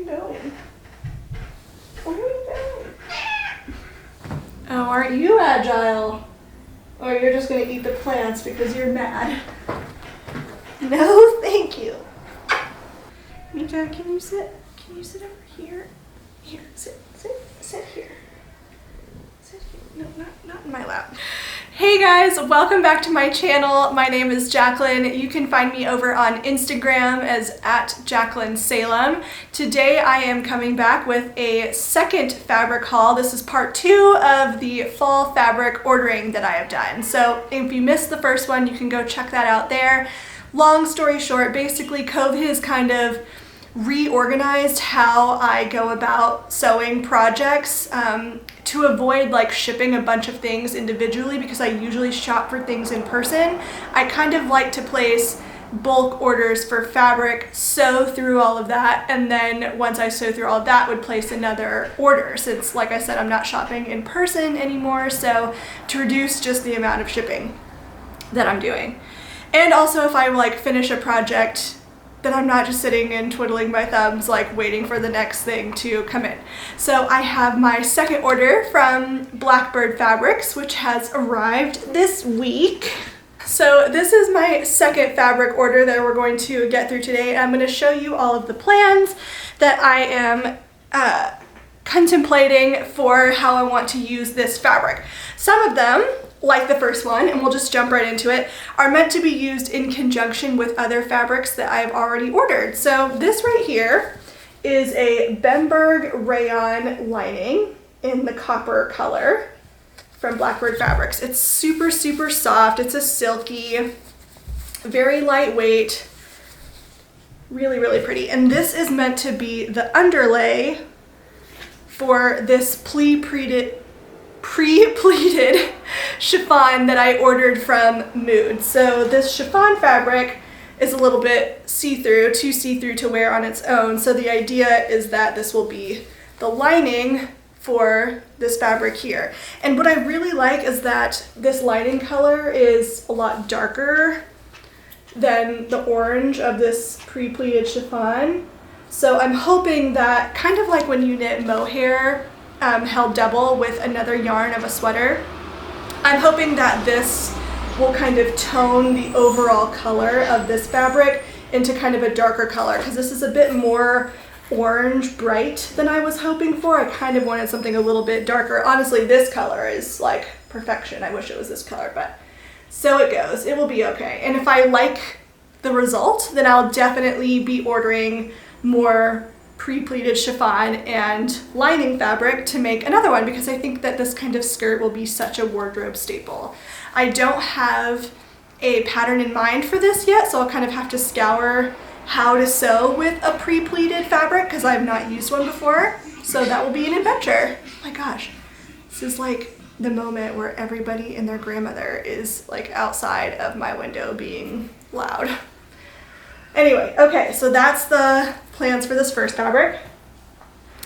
you going? Where are you going? Oh, aren't you agile? Or you're just gonna eat the plants because you're mad? No, thank you. Mika, can you sit? Can you sit over here? Here, sit here. Sit here. No, not in my lap. Hey guys, welcome back to my channel. My name is Jacqueline. You can find me over on Instagram as @JacquelineSalem. Today I am coming back with a second fabric haul. This is part 2 of the fall fabric ordering that I have done. So if you missed the first one, you can go check that out there. Long story short, basically COVID has kind of reorganized how I go about sewing projects to avoid like shipping a bunch of things individually, because I usually shop for things in person. I kind of like to place bulk orders for fabric, sew through all of that, and then once I sew through all of that, would place another order, since like I said, I'm not shopping in person anymore, so to reduce just the amount of shipping that I'm doing. And also if I like finish a project, then I'm not just sitting and twiddling my thumbs like waiting for the next thing to come in. So I have my second order from Blackbird Fabrics, which has arrived this week. So this is my second fabric order that we're going to get through today. I'm going to show you all of the plans that I am contemplating for how I want to use this fabric. Some of them, like the first one, and we'll just jump right into it, are meant to be used in conjunction with other fabrics that I've already ordered. So this right here is a Bemberg rayon lining in the copper color from Blackbird Fabrics. It's super, super soft. It's a silky, very lightweight, really, really pretty. And this is meant to be the underlay for this pre-pleated chiffon that I ordered from Mood. So this chiffon fabric is a little bit see-through, too see-through to wear on its own. So the idea is that this will be the lining for this fabric here. And what I really like is that this lining color is a lot darker than the orange of this pre-pleated chiffon. So I'm hoping that, kind of like when you knit mohair held double with another yarn of a sweater, I'm hoping that this will kind of tone the overall color of this fabric into kind of a darker color, because this is a bit more orange bright than I was hoping for. I kind of wanted something a little bit darker. Honestly, this color is like perfection. I wish it was this color, but so it goes. It will be okay. And if I like the result, then I'll definitely be ordering more pre-pleated chiffon and lining fabric to make another one, because I think that this kind of skirt will be such a wardrobe staple. I don't have a pattern in mind for this yet, so I'll kind of have to scour how to sew with a pre-pleated fabric, because I've not used one before, so that will be an adventure. Oh my gosh, this is like the moment where everybody and their grandmother is like outside of my window being loud. Anyway, okay, so that's the plans for this first fabric.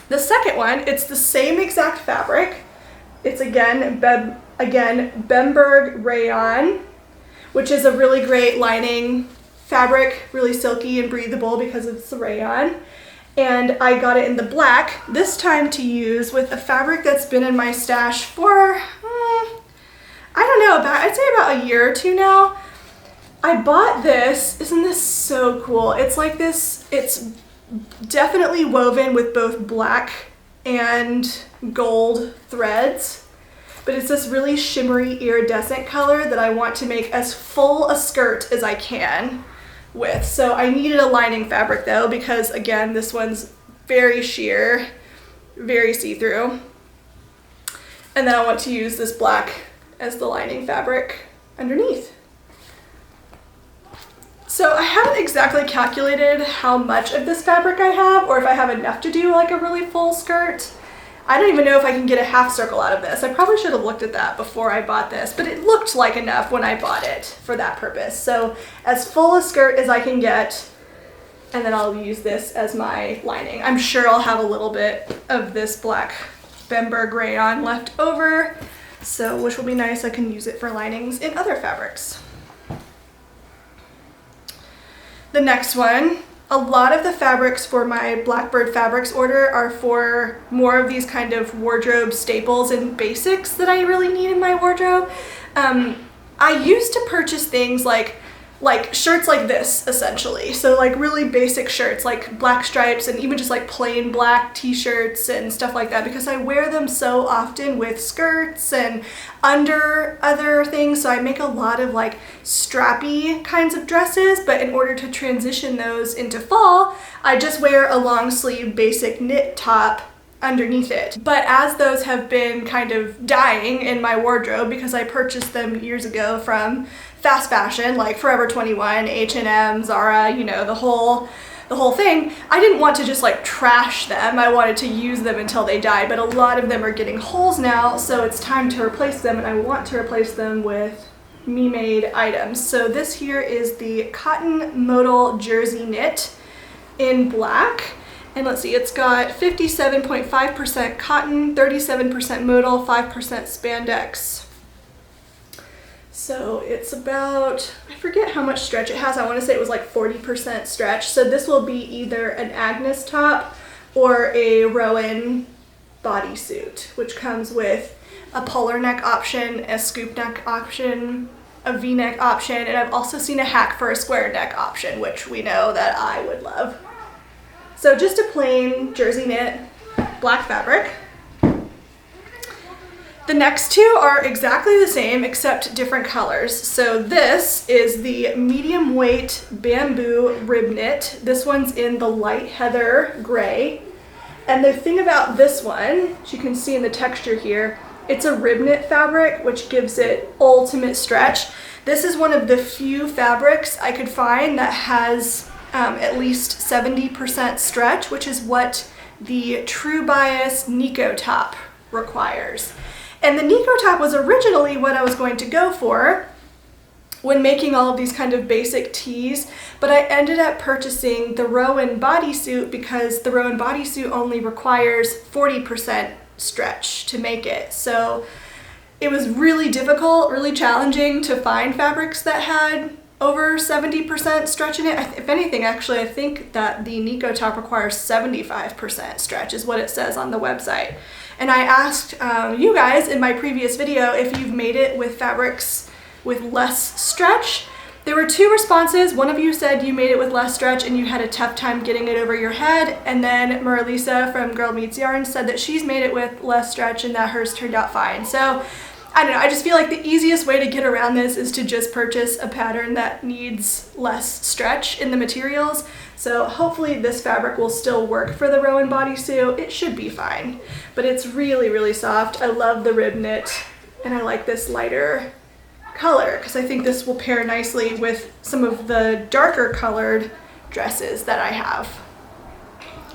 The second one, it's the same exact fabric. It's again Bemberg rayon, which is a really great lining fabric, really silky and breathable because it's the rayon. And I got it in the black, this time to use with a fabric that's been in my stash for, I don't know, I'd say about a year or two now. I bought this. Isn't this so cool? It's like this, it's definitely woven with both black and gold threads, but it's this really shimmery iridescent color that I want to make as full a skirt as I can with. So I needed a lining fabric though, because again, this one's very sheer, very see-through. And then I want to use this black as the lining fabric underneath. So I haven't exactly calculated how much of this fabric I have, or if I have enough to do like a really full skirt. I don't even know if I can get a half circle out of this. I probably should have looked at that before I bought this, but it looked like enough when I bought it for that purpose. So as full a skirt as I can get, and then I'll use this as my lining. I'm sure I'll have a little bit of this black Bemberg rayon left over, so which will be nice. I can use it for linings in other fabrics. The next one A lot of the fabrics for my Blackbird fabrics order are for more of these kind of wardrobe staples and basics that I really need in my wardrobe. I used to purchase things like shirts like this, essentially. So like really basic shirts like black stripes and even just like plain black t-shirts and stuff like that, because I wear them so often with skirts and under other things. So I make a lot of like strappy kinds of dresses, but in order to transition those into fall, I just wear a long sleeve basic knit top underneath it. But as those have been kind of dying in my wardrobe because I purchased them years ago from fast fashion like Forever 21, H&M, Zara, you know, the whole thing, I didn't want to just like trash them. I wanted to use them until they died, but a lot of them are getting holes now, so it's time to replace them, and I want to replace them with me-made items. So this here is the cotton modal jersey knit in black. And let's see, it's got 57.5% cotton, 37% modal, 5% spandex. So it's about, I forget how much stretch it has. I want to say it was like 40% stretch. So this will be either an Agnes top or a Rowan bodysuit, which comes with a polar neck option, a scoop neck option, a V-neck option, and I've also seen a hack for a square neck option, which we know that I would love. So just a plain jersey knit, black fabric. The next two are exactly the same except different colors. So this is the medium weight bamboo rib knit. This one's in the light heather gray. And the thing about this one, as you can see in the texture here, it's a rib knit fabric, which gives it ultimate stretch. This is one of the few fabrics I could find that has at least 70% stretch, which is what the True Bias Nico top requires. And the Nico top was originally what I was going to go for when making all of these kind of basic tees, but I ended up purchasing the Rowan bodysuit because the Rowan bodysuit only requires 40% stretch to make it. So it was really difficult, really challenging to find fabrics that had over 70% stretch in it. If anything, actually, I think that the Nico top requires 75% stretch is what it says on the website. And I asked you guys in my previous video if you've made it with fabrics with less stretch. There were two responses. One of you said you made it with less stretch and you had a tough time getting it over your head. And then Maralisa from Girl Meets Yarn said that she's made it with less stretch and that hers turned out fine. So I don't know, I just feel like the easiest way to get around this is to just purchase a pattern that needs less stretch in the materials. So hopefully this fabric will still work for the Rowan bodysuit. It should be fine, but it's really, really soft. I love the rib knit and I like this lighter color because I think this will pair nicely with some of the darker colored dresses that I have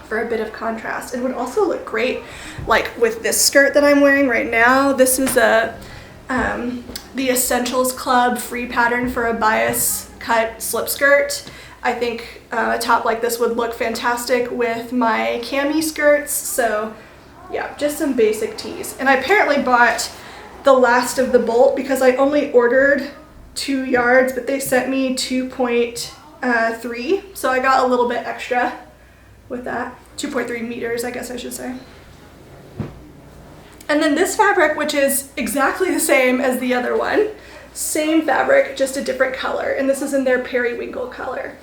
for a bit of contrast. It would also look great like with this skirt that I'm wearing right now. This is the Essentials Club free pattern for a bias cut slip skirt. I think a top like this would look fantastic with my cami skirts. So yeah, just some basic tees. And I apparently bought the last of the bolt because I only ordered 2 yards, but they sent me 2.3. So I got a little bit extra with that. 2.3 meters, I guess I should say. And then this fabric, which is exactly the same as the other one, same fabric, just a different color, and this is in their periwinkle color.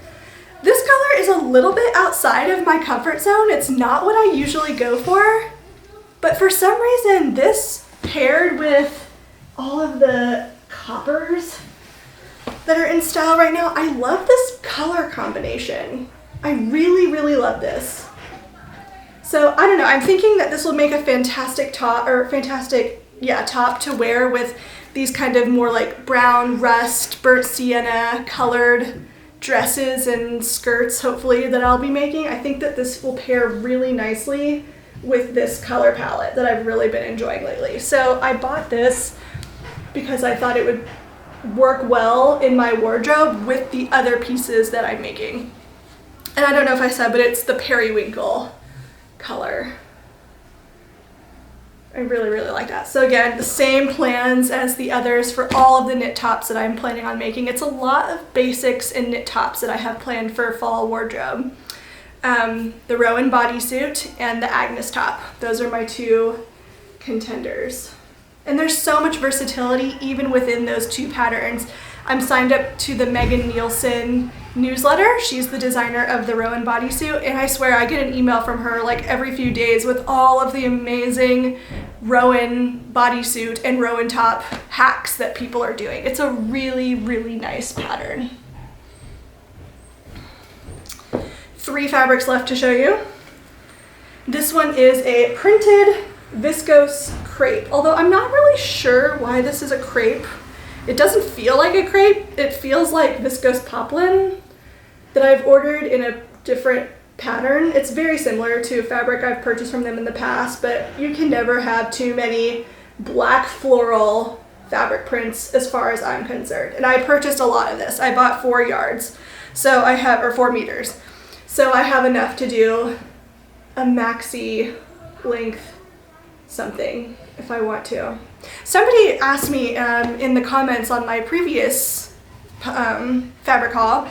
This color is a little bit outside of my comfort zone. It's not what I usually go for, but for some reason this paired with all of the coppers that are in style right now, I love this color combination. I really, really love this. So I don't know, I'm thinking that this will make a fantastic top, top to wear with these kind of more like brown rust, burnt sienna colored dresses and skirts, hopefully, that I'll be making. I think that this will pair really nicely with this color palette that I've really been enjoying lately. So I bought this because I thought it would work well in my wardrobe with the other pieces that I'm making. And I don't know if I said, but it's the periwinkle color. I really, really like that. So again, the same plans as the others for all of the knit tops that I'm planning on making. It's a lot of basics and knit tops that I have planned for fall wardrobe. The Rowan Bodysuit and the Agnes top. Those are my two contenders. And there's so much versatility even within those two patterns. I'm signed up to the Megan Nielsen newsletter. She's the designer of the Rowan Bodysuit, and I swear I get an email from her like every few days with all of the amazing Rowan bodysuit and Rowan top hacks that people are doing. It's a really, really nice pattern. 3 fabrics left to show you. This one is a printed viscose crepe, although I'm not really sure why this is a crepe. It doesn't feel like a crepe. It feels like viscose poplin that I've ordered in a different pattern. It's very similar to fabric I've purchased from them in the past, but you can never have too many black floral fabric prints as far as I'm concerned. And I purchased a lot of this. I bought 4 yards, so I have, or 4 meters. So I have enough to do a maxi length something if I want to. Somebody asked me in the comments on my previous fabric haul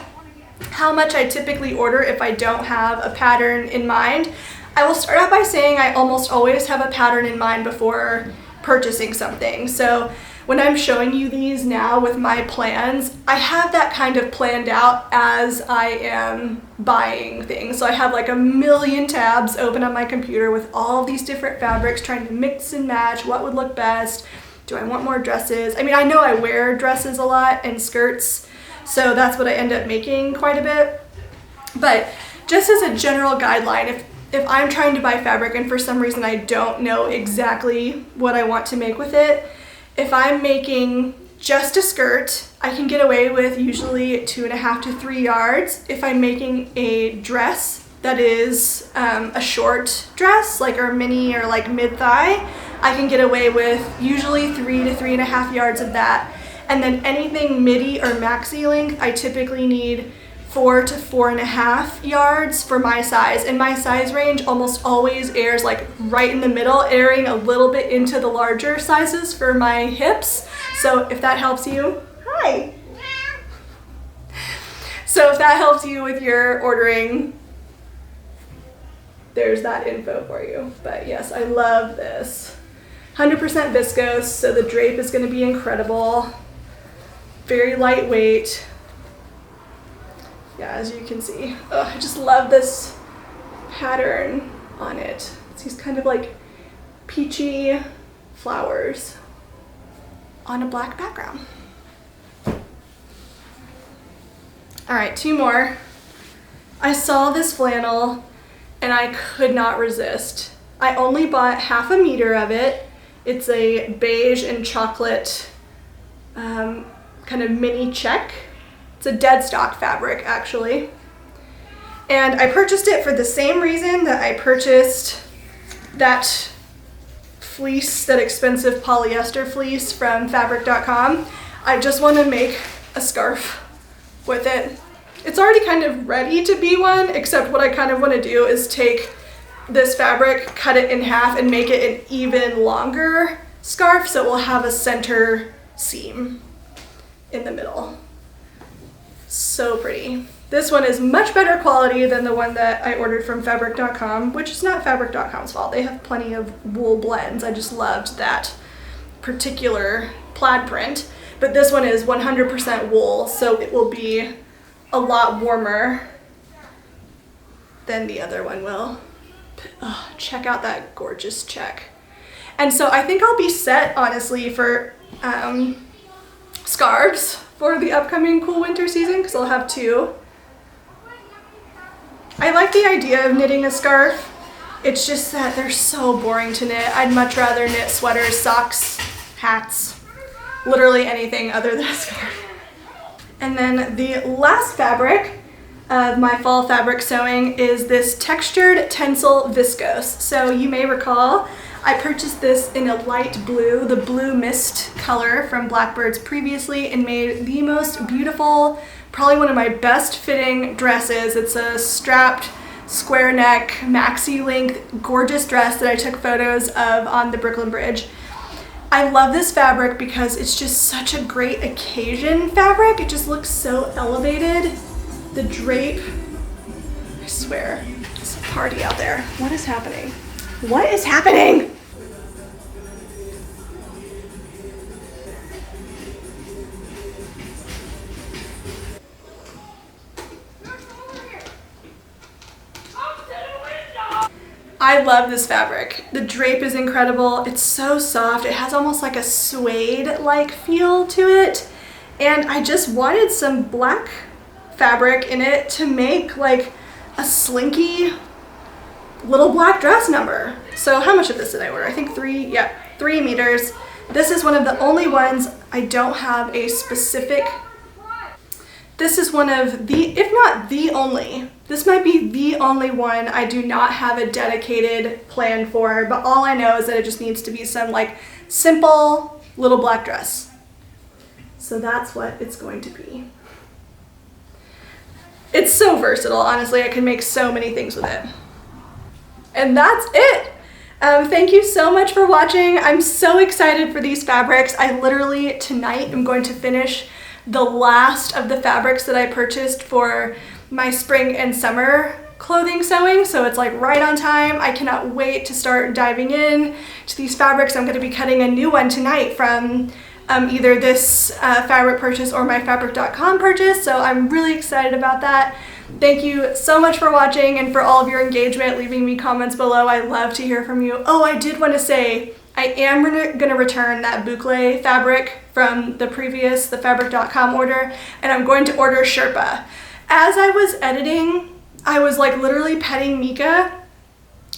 how much I typically order if I don't have a pattern in mind. I will start out by saying I almost always have a pattern in mind before purchasing something. So when I'm showing you these now with my plans, I have that kind of planned out as I am buying things. So I have like a million tabs open on my computer with all these different fabrics, trying to mix and match what would look best. Do I want more dresses? I mean, I know I wear dresses a lot and skirts, so that's what I end up making quite a bit. But just as a general guideline, if I'm trying to buy fabric and for some reason I don't know exactly what I want to make with it, if I'm making just a skirt, I can get away with usually 2.5 to 3 yards. If I'm making a dress that is a short dress, like or mini or like mid-thigh, I can get away with usually 3 to 3.5 yards of that. And then anything midi or maxi length, I typically need 4 to 4.5 yards for my size. And my size range almost always airs like right in the middle, airing a little bit into the larger sizes for my hips. So if that helps you, hi. So if that helps you with your ordering, there's that info for you. But yes, I love this. 100% viscose, so the drape is gonna be incredible. Very lightweight. Yeah, as you can see. I just love this pattern on it. It's these kind of like peachy flowers on a black background. All right, 2 more. I saw this flannel and I could not resist. I only bought 1/2 meter of it. It's a beige and chocolate kind of mini check. It's a Deadstock fabric, actually. And I purchased it for the same reason that I purchased that fleece, that expensive polyester fleece from fabric.com. I just want to make a scarf with it. It's already kind of ready to be one, except what I kind of want to do is take this fabric, cut it in half, and make it an even longer scarf so it will have a center seam in the middle. So pretty. This one is much better quality than the one that I ordered from fabric.com, which is not fabric.com's fault. They have plenty of wool blends. I just loved that particular plaid print. But this one is 100% wool, so it will be a lot warmer than the other one will. Oh, check out that gorgeous check. And so I think I'll be set, honestly, for scarves for the upcoming cool winter season, because I'll have 2. I like the idea of knitting a scarf. It's just that they're so boring to knit. I'd much rather knit sweaters, socks, hats, literally anything other than a scarf. And then the last fabric of my fall fabric sewing is this textured Tencel viscose. So you may recall I purchased this in a light blue, the blue mist color from Blackbirds previously, and made the most beautiful, probably one of my best fitting dresses. It's a strapped square neck, maxi length, gorgeous dress that I took photos of on the Brooklyn Bridge. I love this fabric because it's just such a great occasion fabric. It just looks so elevated. The drape, I swear, it's a party out there. What is happening? What is happening? I love this fabric. The drape is incredible. It's so soft. It has almost like a suede-like feel to it. And I just wanted some black fabric in it to make like a slinky little black dress number. So how much of this did I order? I think 3 meters. This is one of the only ones I don't have a specific. This is one of the, if not the only, this might be the only one I do not have a dedicated plan for, but all I know is that it just needs to be some like simple little black dress. So that's what it's going to be. It's so versatile, honestly. I can make so many things with it. And that's it. Thank you so much for watching. I'm so excited for these fabrics. I literally tonight am going to finish the last of the fabrics that I purchased for my spring and summer clothing sewing, so it's like right on time. I cannot wait to start diving in to these fabrics. I'm going to be cutting a new one tonight from either this fabric purchase or my fabric.com purchase, so I'm really excited about that. Thank you so much for watching and for all of your engagement, leaving me comments below. I love to hear from you. Oh, I did want to say, I am going to return that boucle fabric from the previous, the fabric.com order, and I'm going to order Sherpa. As I was editing, I was like literally petting Mika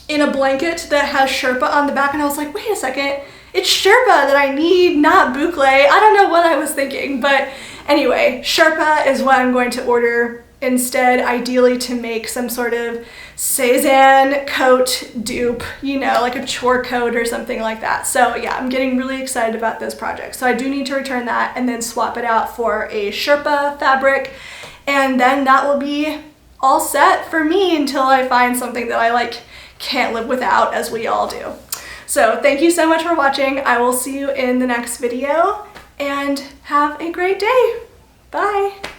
in a blanket that has Sherpa on the back, and I was like, wait a second, it's Sherpa that I need, not boucle. I don't know what I was thinking, but anyway, Sherpa is what I'm going to order instead, ideally to make some sort of Cezanne coat dupe, you know, like a chore coat or something like that. So yeah, I'm getting really excited about this project. So I do need to return that and then swap it out for a Sherpa fabric. And then that will be all set for me until I find something that I like can't live without, as we all do. So thank you so much for watching. I will see you in the next video and have a great day. Bye.